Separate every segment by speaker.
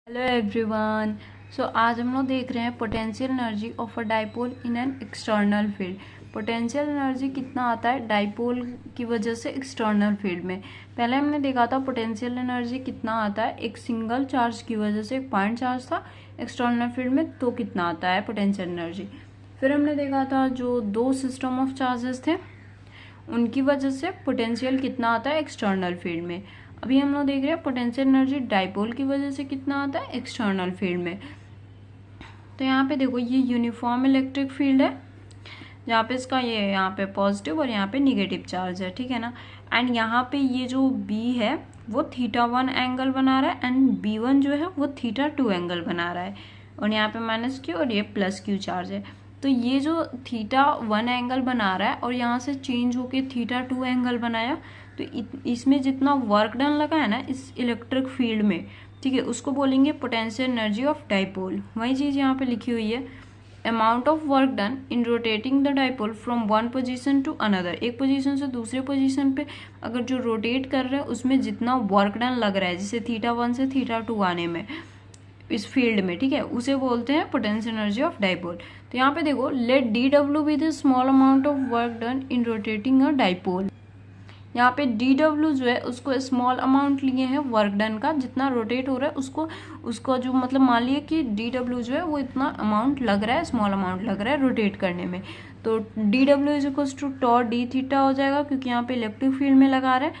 Speaker 1: Hello everyone. आज हम लोग देख रहे हैं potential energy of a dipole in an external field. Potential energy कितना आता है डाइपोल की वजह से एक्सटर्नल फील्ड में। पहले हमने देखा था पोटेंशियल एनर्जी कितना आता है एक सिंगल चार्ज की वजह से, एक पॉइंट चार्ज था एक्सटर्नल फील्ड में, तो कितना आता है पोटेंशियल एनर्जी। फिर हमने देखा था जो दो सिस्टम ऑफ चार्जेस थे उनकी वजह से पोटेंशियल कितना आता है एक्सटर्नल फील्ड में। अभी हम लोग देख रहे हैं पोटेंशियल एनर्जी डाइपोल की वजह से कितना आता है एक्सटर्नल फील्ड में। तो यहाँ पे देखो ये यूनिफॉर्म इलेक्ट्रिक फील्ड है जहाँ पे इसका ये यहाँ पे पॉजिटिव और यहाँ पे निगेटिव चार्ज है, ठीक है ना। एंड यहाँ पे ये जो बी है वो θ1 एंगल बना रहा है एंड B1 जो है वो θ2 एंगल बना रहा है, और यहाँ पे -Q और ये +Q चार्ज है। तो ये जो θ1 एंगल बना रहा है और यहाँ से चेंज होके θ2 एंगल बनाया, तो इसमें जितना वर्क डन लगा है ना इस इलेक्ट्रिक फील्ड में, ठीक है, उसको बोलेंगे पोटेंशियल एनर्जी ऑफ डाइपोल। वही चीज़ यहाँ पे लिखी हुई है, amount of work done in rotating the dipole from one position to another. एक पोजीशन से दूसरे पोजीशन पे अगर जो रोटेट कर रहे हैं उसमें जितना वर्क डन लग रहा है, जैसे θ1 से θ2 आने में इस फील्ड में, ठीक है, उसे बोलते हैं पोटेंशियल एनर्जी ऑफ डाइपोल। तो यहाँ पे देखो let dw be the small amount of work done in rotating a dipole. यहाँ पे dw जो है उसको स्मॉल अमाउंट लिए हैं वर्क डन का, जितना रोटेट हो रहा है उसको जो मतलब मान लिया कि dw जो है वो इतना अमाउंट लग रहा है, स्मॉल अमाउंट लग रहा है रोटेट करने में। तो dw is equal to tau d theta हो जाएगा, क्योंकि यहाँ पे इलेक्ट्रिक फील्ड में लगा रहा है।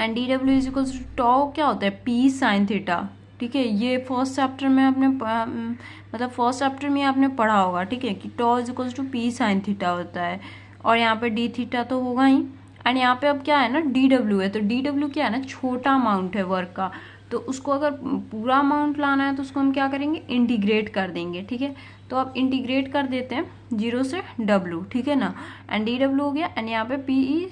Speaker 1: And dw is equal to tau क्या होता है p साइन थीटा, ठीक है। ये फर्स्ट चैप्टर में आपने फर्स्ट चैप्टर में आपने पढ़ा होगा, ठीक है, कि tau is equal to p sine theta होता है, और यहाँ पे d थीटा तो होगा ही। एंड यहाँ पे अब क्या है ना dw है, तो dw क्या है ना छोटा अमाउंट है वर्क का, तो उसको अगर पूरा अमाउंट लाना है तो उसको हम क्या करेंगे इंटीग्रेट कर देंगे, ठीक है। तो अब इंटीग्रेट कर देते हैं 0 से w, ठीक है ना। एंड dw हो गया, एंड यहाँ पे p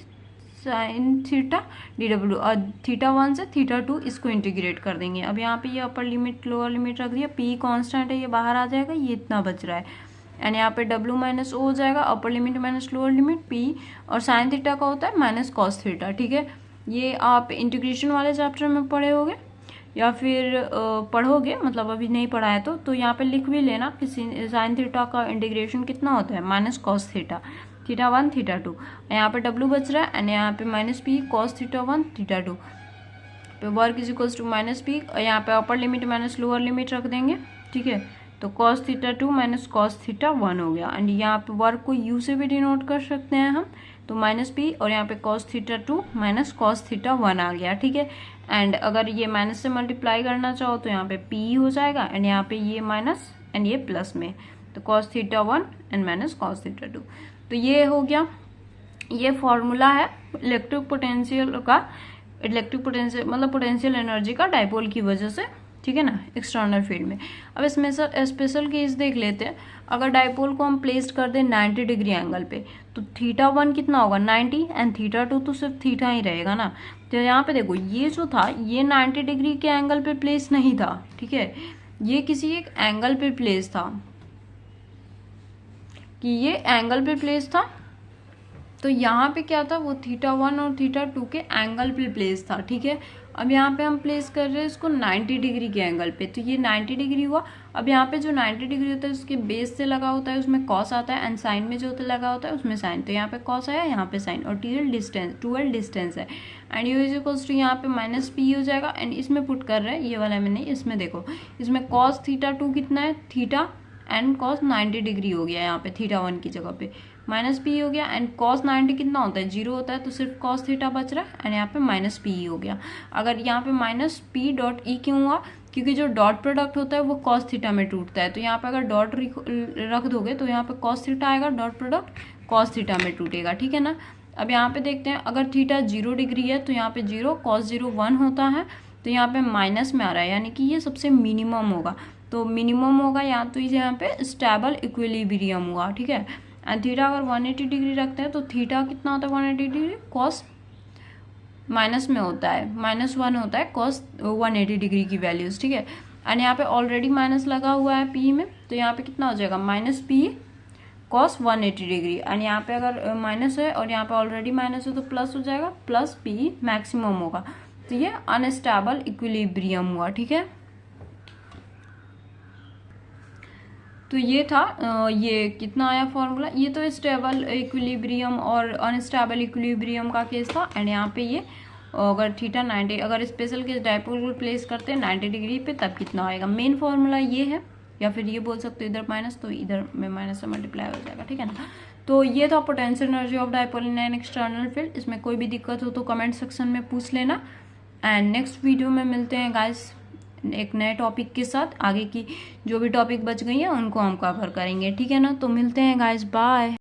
Speaker 1: साइन थीटा dw, और θ1 से θ2 इसको इंटीग्रेट कर देंगे। अब यहाँ पे ये अपर लिमिट लोअर लिमिट रख दिया, p कांस्टेंट है ये बाहर आ जाएगा, ये इतना बच रहा है। एंड यहाँ पे w माइनस ओ हो जाएगा, अपर limit minus lower limit p, और साइन थीटा का होता है माइनस कॉस थीटा, ठीक है। ये आप इंटीग्रेशन वाले चैप्टर में पढ़े होगे या फिर पढ़ोगे, मतलब अभी नहीं पढ़ा है तो यहाँ पे लिख भी लेना कि साइन थीटा का इंटीग्रेशन कितना होता है माइनस कॉस थीटा, θ1 θ2। यहाँ पे w बच रहा है एंड यहाँ पे -p cos θ1 θ2 पे work is equals to -p, और यहाँ पे upper limit minus lower limit रख देंगे, ठीक है। तो cos θ2 माइनस cos θ1 हो गया, एंड यहाँ पे वर्क को u से भी डिनोट कर सकते हैं हम, तो -p, और यहाँ पे cos θ2 माइनस cos θ1 आ गया, ठीक है। एंड अगर ये माइनस से मल्टीप्लाई करना चाहो तो यहाँ पे p हो जाएगा, एंड यहाँ पे ये माइनस एंड ये प्लस में, तो cos θ1 एंड माइनस cos θ2। तो ये हो गया, ये फॉर्मूला है इलेक्ट्रिक पोटेंशियल का, इलेक्ट्रिक पोटेंशियल मतलब पोटेंशियल एनर्जी का डाइपोल की वजह से, ठीक है ना, एक्सटर्नल फील्ड में। अब इसमें स्पेशल केस देख लेते हैं। अगर डाइपोल को हम प्लेस्ड कर दें 90 डिग्री एंगल पे, तो θ1 कितना होगा 90, एंड θ2 तो सिर्फ थीटा ही रहेगा ना। तो यहाँ पे देखो ये जो था ये 90 डिग्री के एंगल पे प्लेस नहीं था, ठीक है, ये किसी एक एंगल पे प्लेस था, कि ये एंगल पे प्लेस था। तो यहाँ पे क्या था वो θ1 और θ2 के एंगल पे प्लेस था, ठीक है। अब यहाँ पे हम प्लेस कर रहे हैं इसको 90 डिग्री के एंगल पे, तो ये 90 डिग्री हुआ। अब यहाँ पे जो 90 डिग्री होता है उसके बेस से लगा होता है उसमें कॉस आता है, एंड साइन में जो होता लगा होता है उसमें साइन, तो यहाँ पे कॉस आया, यहाँ पे साइन, और ट्वेल्व डिस्टेंस है, and U is equals to यहाँ पे -p हो जाएगा। एंड इसमें पुट कर रहे हैं ये वाला में नहीं, इसमें देखो इसमें cos θ2 कितना है थीटा, एंड cos 90 डिग्री हो गया, यहाँ पे θ1 की जगह पे -p हो गया, एंड cos 90 कितना होता है 0 होता है, तो सिर्फ cos थीटा बच रहा है, एंड यहाँ पे -p हो गया। अगर यहाँ पे -p डॉट e क्यों हुआ, क्योंकि जो डॉट प्रोडक्ट होता है वो cos थीटा में टूटता है, तो यहाँ पे अगर डॉट रख दोगे तो यहाँ पे cos थीटा आएगा, डॉट प्रोडक्ट cos थीटा में टूटेगा, ठीक है ना। अब यहाँ पे देखते हैं, अगर थीटा 0 डिग्री है तो यहाँ पे 0 cos 0 1 होता है, तो यहाँ पे माइनस में आ रहा है, यानी कि ये सबसे मिनिमम होगा, तो मिनिमम होगा या तो यहाँ पे स्टेबल इक्विलिब्रियम हुआ, ठीक है। एंड थीटा अगर 180 डिग्री रखते हैं तो थीटा कितना होता है 180 डिग्री, कॉस माइनस में होता है, -1 होता है कॉस 180 डिग्री की वैल्यूज, ठीक है। एंड यहाँ पे ऑलरेडी माइनस लगा हुआ है p में, तो यहाँ पे कितना हो जाएगा -p cos 180 डिग्री, एंड यहाँ पे अगर माइनस है और यहाँ पे ऑलरेडी माइनस है तो प्लस हो जाएगा, प्लस p मैक्सिमम होगा, तो ये अनस्टेबल इक्विलिब्रियम हुआ, ठीक है। तो ये था ये कितना आया फॉर्मूला। ये तो स्टेबल इक्विलिब्रियम और अनस्टेबल इक्विलिब्रियम का केस था। एंड यहाँ पे ये अगर थीटा 90, अगर स्पेशल केस डायपोल को प्लेस करते हैं 90 डिग्री पे, तब कितना आएगा। मेन फॉर्मूला ये है, या फिर ये बोल सकते हो इधर माइनस, तो इधर में माइनस से मल्टीप्लाई हो जाएगा, ठीक है ना। तो ये था potential energy of dipole in an external field. इसमें कोई भी दिक्कत हो तो कमेंट सेक्शन में पूछ लेना। एंड नेक्स्ट वीडियो में मिलते हैं गाइस एक नए टॉपिक के साथ। आगे की जो भी टॉपिक बच गई है उनको हम कवर करेंगे, ठीक है ना। तो मिलते हैं गाइस, बाय।